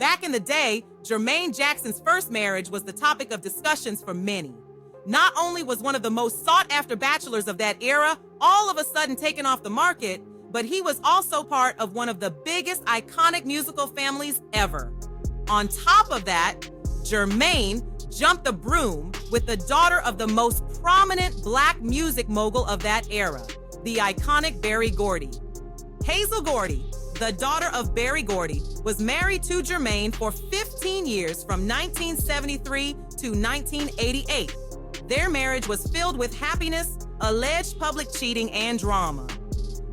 Back in the day, Jermaine Jackson's first marriage was the topic of discussions for many. Not only was one of the most sought-after bachelors of that era all of a sudden taken off the market, but he was also part of one of the biggest iconic musical families ever. On top of that, Jermaine jumped the broom with the daughter of the most prominent Black music mogul of that era, the iconic Berry Gordy. Hazel Gordy, the daughter of Berry Gordy, was married to Jermaine for 15 years from 1973 to 1988. Their marriage was filled with happiness, alleged public cheating, and drama.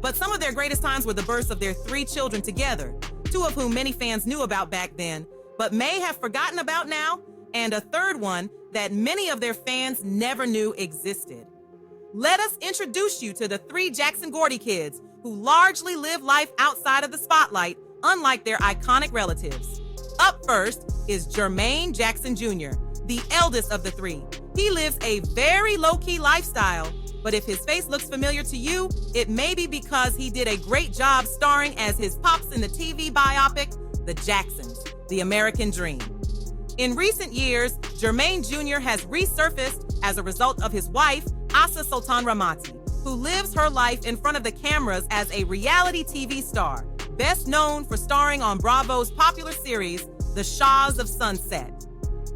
But some of their greatest times were the births of their 3 children together, 2 of whom many fans knew about back then, but may have forgotten about now, and a 3rd one that many of their fans never knew existed. Let us introduce you to the 3 Jackson Gordy kids who largely live life outside of the spotlight, unlike their iconic relatives. Up first is Jermaine Jackson Jr., the eldest of the 3. He lives a very low-key lifestyle, but if his face looks familiar to you, it may be because he did a great job starring as his pops in the TV biopic, The Jacksons, The American Dream. In recent years, Jermaine Jr. has resurfaced as a result of his wife, Asa Sultan Ramati, who lives her life in front of the cameras as a reality TV star, best known for starring on Bravo's popular series, The Shahs of Sunset.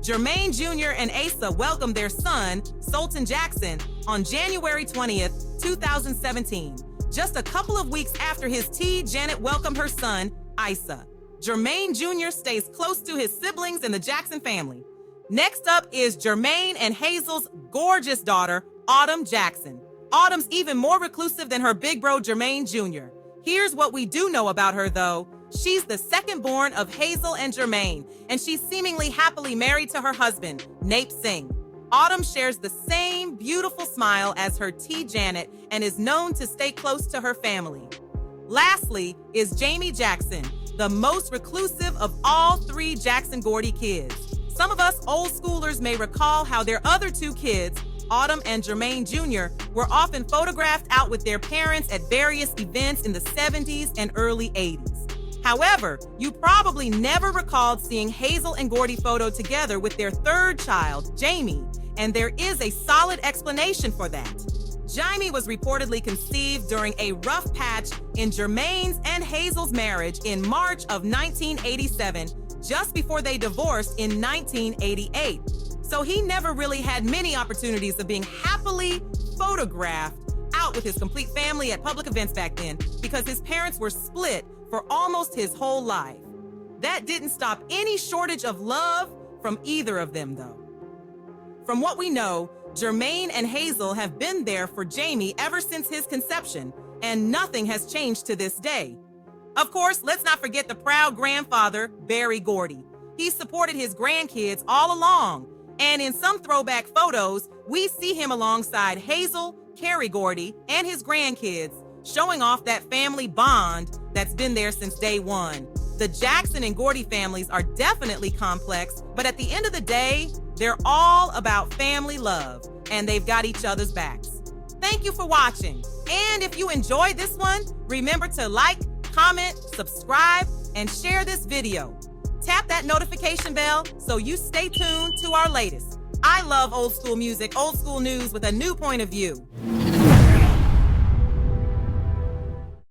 Jermaine Jr. and Asa welcomed their son, Sultan Jackson, on January 20th, 2017, just a couple of weeks after his T. Janet welcomed her son, Isa. Jermaine Jr. stays close to his siblings and the Jackson family. Next up is Jermaine and Hazel's gorgeous daughter, Autumn Jackson. Autumn's even more reclusive than her big bro, Jermaine Jr. Here's what we do know about her, though. She's the second born of Hazel and Jermaine, and she's seemingly happily married to her husband, Nape Singh. Autumn shares the same beautiful smile as her T. Janet and is known to stay close to her family. Lastly is Jamie Jackson, the most reclusive of all 3 Jackson Gordy kids. Some of us old schoolers may recall how their other 2 kids, Autumn and Jermaine Jr., were often photographed out with their parents at various events in the 70s and early 80s. However, you probably never recalled seeing Hazel and Gordy photoed together with their 3rd child, Jamie, and there is a solid explanation for that. Jamie was reportedly conceived during a rough patch in Jermaine's and Hazel's marriage in March of 1987, just before they divorced in 1988. So he never really had many opportunities of being happily photographed out with his complete family at public events back then because his parents were split for almost his whole life. That didn't stop any shortage of love from either of them, though. From what we know, Jermaine and Hazel have been there for Jamie ever since his conception, and nothing has changed to this day. Of course, let's not forget the proud grandfather, Berry Gordy. He supported his grandkids all along, and in some throwback photos, we see him alongside Hazel, Carrie Gordy, and his grandkids, showing off that family bond that's been there since day one. The Jackson and Gordy families are definitely complex, but at the end of the day, they're all about family love, and they've got each other's backs. Thank you for watching, and if you enjoyed this one, remember to like, comment, subscribe, and share this video. Tap that notification bell so you stay tuned to our latest. I love old school music, old school news with a new point of view.